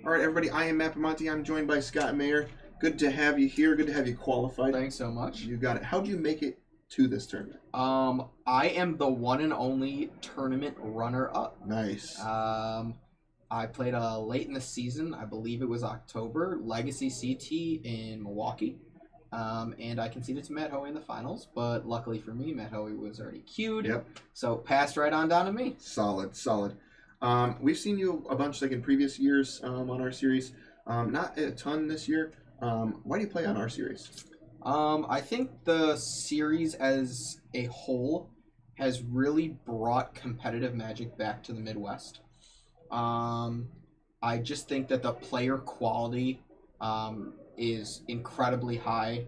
All right, everybody, I am Matt Bimonte. I'm joined by Scott Mayer. Good to have you here. Good to have you qualified. Thanks so much. You got it. How'd you make it to this tournament? I am the one and only tournament runner-up. Nice. I played late in the season. I believe it was October. Legacy CT in Milwaukee. And I conceded to Matt Hoey in the finals, but luckily for me, Matt Hoey was already queued. Yep. So passed right on down to me. Solid. We've seen you a bunch like in previous years on our series. Not a ton this year. Why do you play on our series? I think the series as a whole has really brought competitive Magic back to the Midwest. I just think that the player quality is incredibly high.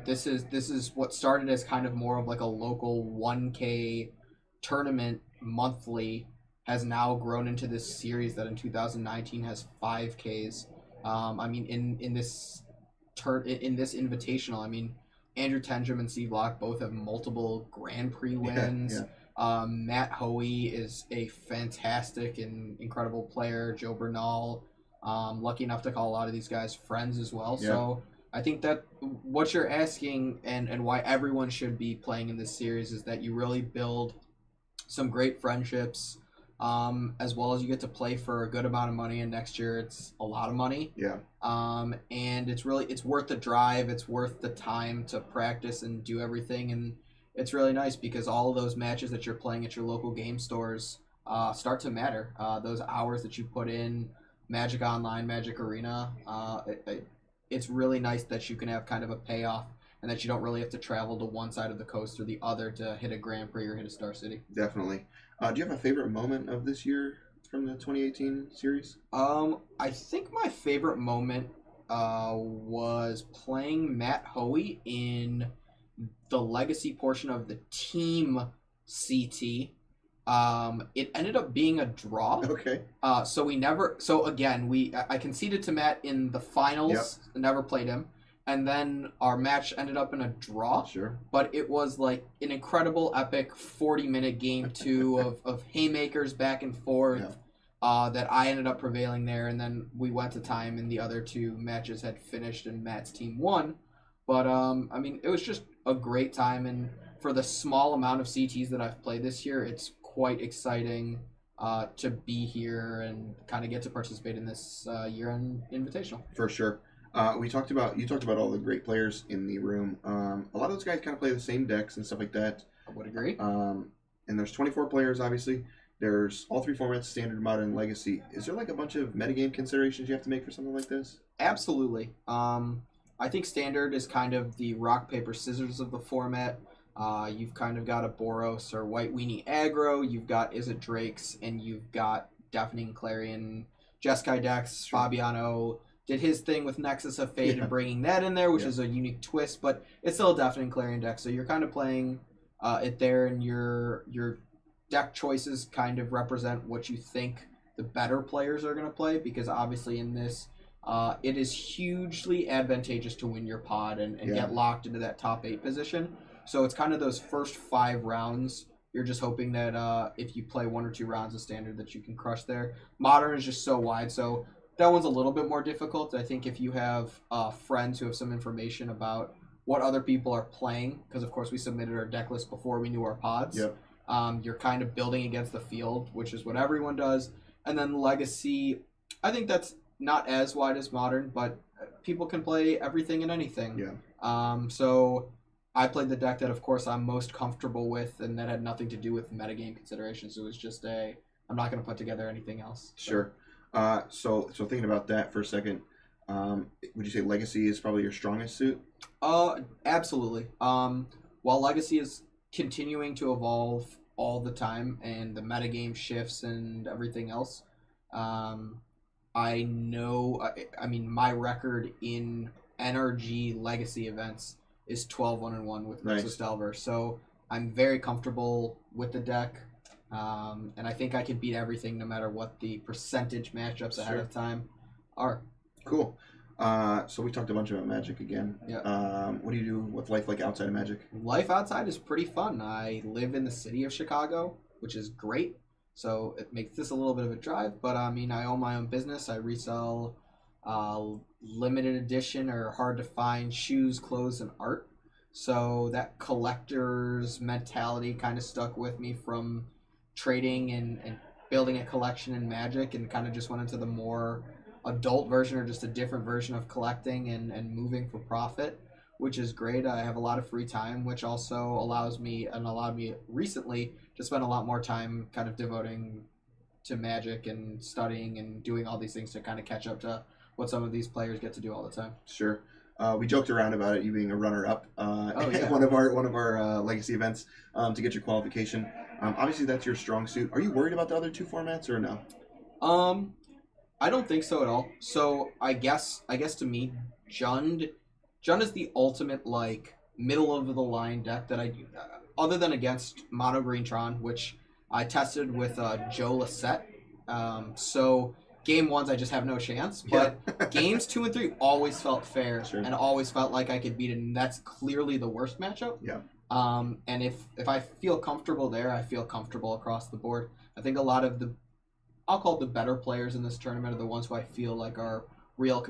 This is what started as kind of more of like a local 1K tournament monthly has now grown into this series that in 2019 has 5Ks. In this invitational, Andrew Tendrum and Steve Locke both have multiple Grand Prix wins. Yeah. Matt Hoey is a fantastic and incredible player. Joe Bernal, lucky enough to call a lot of these guys friends as well. Yeah. So I think that what you're asking and why everyone should be playing in this series is that you really build some great friendships, as well as you get to play for a good amount of money, and next year it's a lot of money. Yeah. And it's worth the drive, it's worth the time to practice and do everything, and it's really nice because all of those matches that you're playing at your local game stores start to matter. Those hours that you put in Magic Online, Magic Arena, it's really nice that you can have kind of a payoff and that you don't really have to travel to one side of the coast or the other to hit a Grand Prix or hit a Star City. Definitely. Do you have a favorite moment of this year from the 2018 series? I think my favorite moment was playing Matt Hoey in the Legacy portion of the Team CT. It ended up being a draw. Okay. I conceded to Matt in the finals. Yep. Never played him. And then our match ended up in a draw. Sure. But it was like an incredible, epic 40-minute game two of haymakers back and forth. Yeah. That I ended up prevailing there. And then we went to time and the other two matches had finished and Matt's team won. But, it was just a great time. And for the small amount of CTs that I've played this year, it's quite exciting to be here and kind of get to participate in this year-end invitational. For sure. You talked about all the great players in the room. A lot of those guys kind of play the same decks and stuff like that. I would agree. And there's 24 players, obviously. There's all three formats, Standard, Modern, and Legacy. Is there like a bunch of metagame considerations you have to make for something like this? Absolutely. I think Standard is kind of the rock, paper, scissors of the format. You've kind of got a Boros or White Weenie aggro. You've got Is It Drakes, and you've got Deafening Clarion, Jeskai decks. Sure. Fabiano did his thing with Nexus of Fate and bringing that in there, which is a unique twist, but it's still a Deafening Clarion deck. So you're kind of playing it there, and your deck choices kind of represent what you think the better players are going to play, because obviously in this, it is hugely advantageous to win your pod and get locked into that top 8 position. So it's kind of those first 5 rounds. You're just hoping that if you play 1 or 2 rounds of Standard that you can crush there. Modern is just so wide, so that one's a little bit more difficult. I think if you have friends who have some information about what other people are playing, because of course we submitted our deck list before we knew our pods. Yep. You're kind of building against the field, which is what everyone does. And then Legacy, I think that's not as wide as Modern, but people can play everything and anything. Yeah. So I played the deck that, of course, I'm most comfortable with, and that had nothing to do with metagame considerations. It was just I'm not going to put together anything else. Sure. So thinking about that for a second, would you say Legacy is probably your strongest suit? Absolutely. While Legacy is continuing to evolve all the time and the metagame shifts and everything else, I know, my record in NRG Legacy events is 12-1-1 with Nexus Delver. So I'm very comfortable with the deck. And I think I can beat everything no matter what the percentage matchups ahead of time are. Cool. So we talked a bunch about Magic again. Yeah. What do you do with life like outside of Magic? Life outside is pretty fun. I live in the city of Chicago, which is great. So it makes this a little bit of a drive. But I mean, I own my own business. I resell limited edition or hard to find shoes, clothes, and art. So that collector's mentality kind of stuck with me from trading and building a collection in Magic, and kind of just went into the more adult version or just a different version of collecting and moving for profit, which is great. I have a lot of free time, which also allowed me recently to spend a lot more time kind of devoting to Magic and studying and doing all these things to kind of catch up to what some of these players get to do all the time. Sure. We joked around about it, you being a runner-up at one of our legacy events to get your qualification. Obviously, that's your strong suit. Are you worried about the other two formats or no? I don't think so at all. So I guess to me, Jund is the ultimate like middle of the line deck that I do. Other than against Mono Green Tron, which I tested with Joe Lissette. So game ones I just have no chance, but games 2 and 3 always felt fair and always felt like I could beat it, and that's clearly the worst matchup. Yeah. And if I feel comfortable there, I feel comfortable across the board. I think a lot of I'll call it the better players in this tournament are the ones who I feel like are real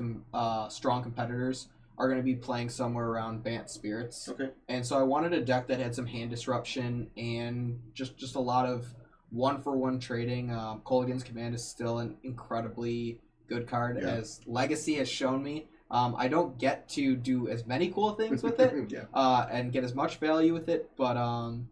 strong competitors, are going to be playing somewhere around Bant Spirits. Okay. And so I wanted a deck that had some hand disruption and just a lot of one-for-one trading. Kolaghan's Command is still an incredibly good card, as Legacy has shown me. I don't get to do as many cool things with it and get as much value with it, but I'm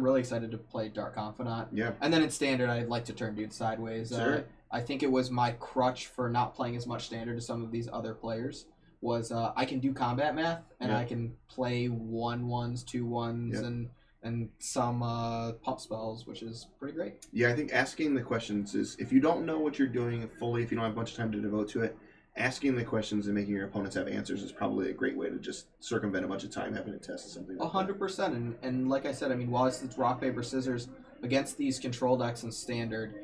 really excited to play Dark Confidant. Yeah. And then in Standard, I'd like to turn dudes sideways. Sure. I think it was my crutch for not playing as much Standard as some of these other players. Was I can do combat math, and I can play 1/1s, 2/1s, and some pump spells, which is pretty great. Yeah, I think asking the questions is, if you don't know what you're doing fully, if you don't have much time to devote to it, asking the questions and making your opponents have answers is probably a great way to just circumvent a bunch of time having to test something like 100%. And like I said, I mean, while it's rock, paper, scissors, against these control decks in Standard,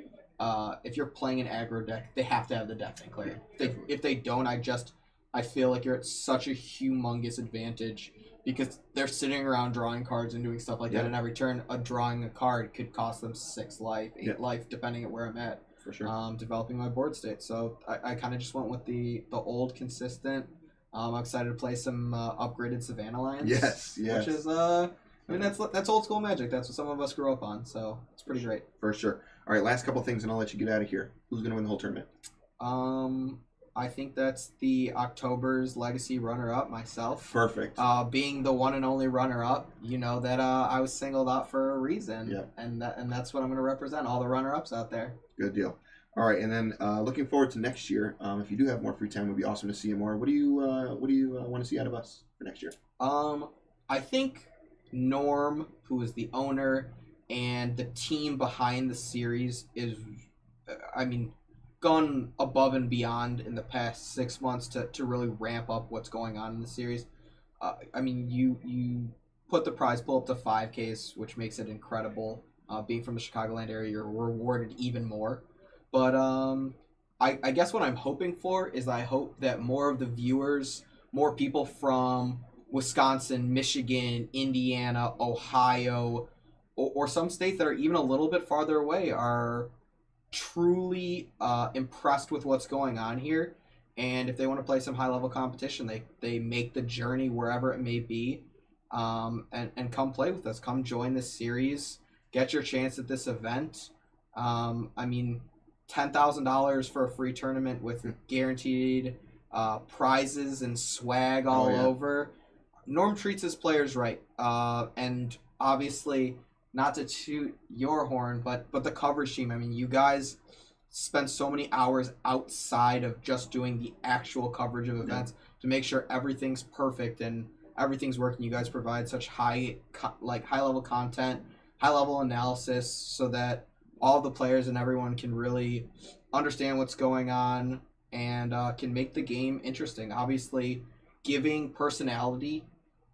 if you're playing an aggro deck, they have to have the deck clear. If they don't, I feel like you're at such a humongous advantage, because they're sitting around drawing cards and doing stuff like that, and every turn drawing a card could cost them 6 life, 8 life, depending on where I'm at. For sure. Developing my board state. So I kind of just went with the old consistent. I'm excited to play some upgraded Savannah Lions. Yes. Which is I mean, that's old school Magic. That's what some of us grew up on. So it's pretty great. For sure. All right, last couple things, and I'll let you get out of here. Who's going to win the whole tournament? I think that's the October's Legacy runner-up, myself. Perfect. Being the one and only runner-up, you know that I was singled out for a reason. Yeah. And that's what I'm going to represent, all the runner-ups out there. Good deal. All right, and then looking forward to next year. If you do have more free time, it would be awesome to see you more. What do you want to see out of us for next year? I think Norm, who is the owner, and the team behind the series is, gone above and beyond in the past 6 months to really ramp up what's going on in the series. You put the prize pool up to 5Ks, which makes it incredible. Being from the Chicagoland area, you're rewarded even more. But I guess what I'm hoping for is I hope that more of the viewers, more people from Wisconsin, Michigan, Indiana, Ohio, or some states that are even a little bit farther away are truly impressed with what's going on here, and if they want to play some high level competition, they make the journey wherever it may be, and come play with us, come join this series, get your chance at this event. $10,000 for a free tournament with guaranteed prizes and swag all over. Norm treats his players right, and obviously, not to toot your horn, but the coverage team. I mean, you guys spend so many hours outside of just doing the actual coverage of events to make sure everything's perfect and everything's working. You guys provide such high level content, high level analysis, so that all the players and everyone can really understand what's going on and can make the game interesting. Obviously, giving personality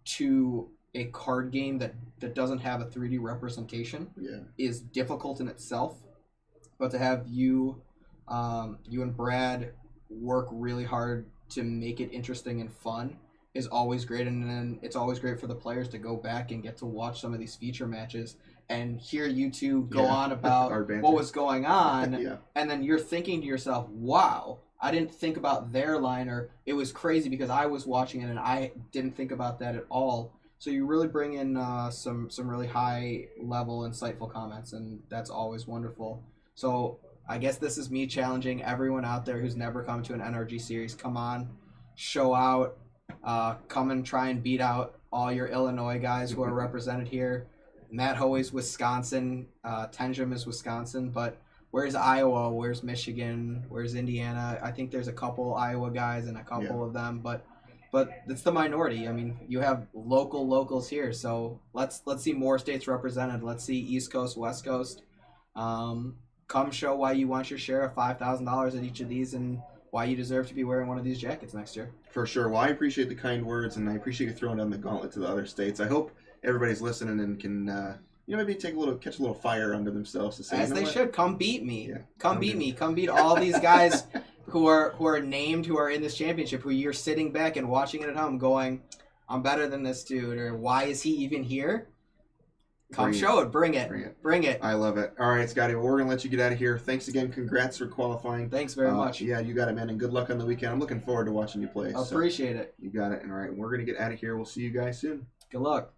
to a card game that doesn't have a 3D representation is difficult in itself, but to have you and Brad work really hard to make it interesting and fun is always great. And then it's always great for the players to go back and get to watch some of these feature matches and hear you two go Yeah. on about Our banter. what was going on, Yeah. and then you're thinking to yourself, wow, I didn't think about their line, or it was crazy because I was watching it and I didn't think about that at all. So you really bring in some really high level, insightful comments, and that's always wonderful. So I guess this is me challenging everyone out there who's never come to an NRG series. Come on, show out, come and try and beat out all your Illinois guys who are represented here. Matt Hoey's Wisconsin, Tenjum is Wisconsin, but where's Iowa? Where's Michigan? Where's Indiana? I think there's a couple Iowa guys and a couple of them, but it's the minority. I mean, you have locals here, so let's see more states represented. Let's see East Coast, West Coast. Come show why you want your share of $5,000 at each of these and why you deserve to be wearing one of these jackets next year. For sure. Well, I appreciate the kind words, and I appreciate you throwing down the gauntlet to the other states. I hope everybody's listening and can, maybe catch a little fire under themselves to say, as they should. Come beat me. Yeah. Come beat me. Come beat all these guys who are named, who are in this championship, who you're sitting back and watching it at home, going, "I'm better than this dude," or "Why is he even here?" Come show it. Bring it. I love it. All right, Scotty, well, we're going to let you get out of here. Thanks again. Congrats for qualifying. Thanks very much. Yeah, you got it, man, and good luck on the weekend. I'm looking forward to watching you play. Appreciate it. You got it. All right, we're going to get out of here. We'll see you guys soon. Good luck.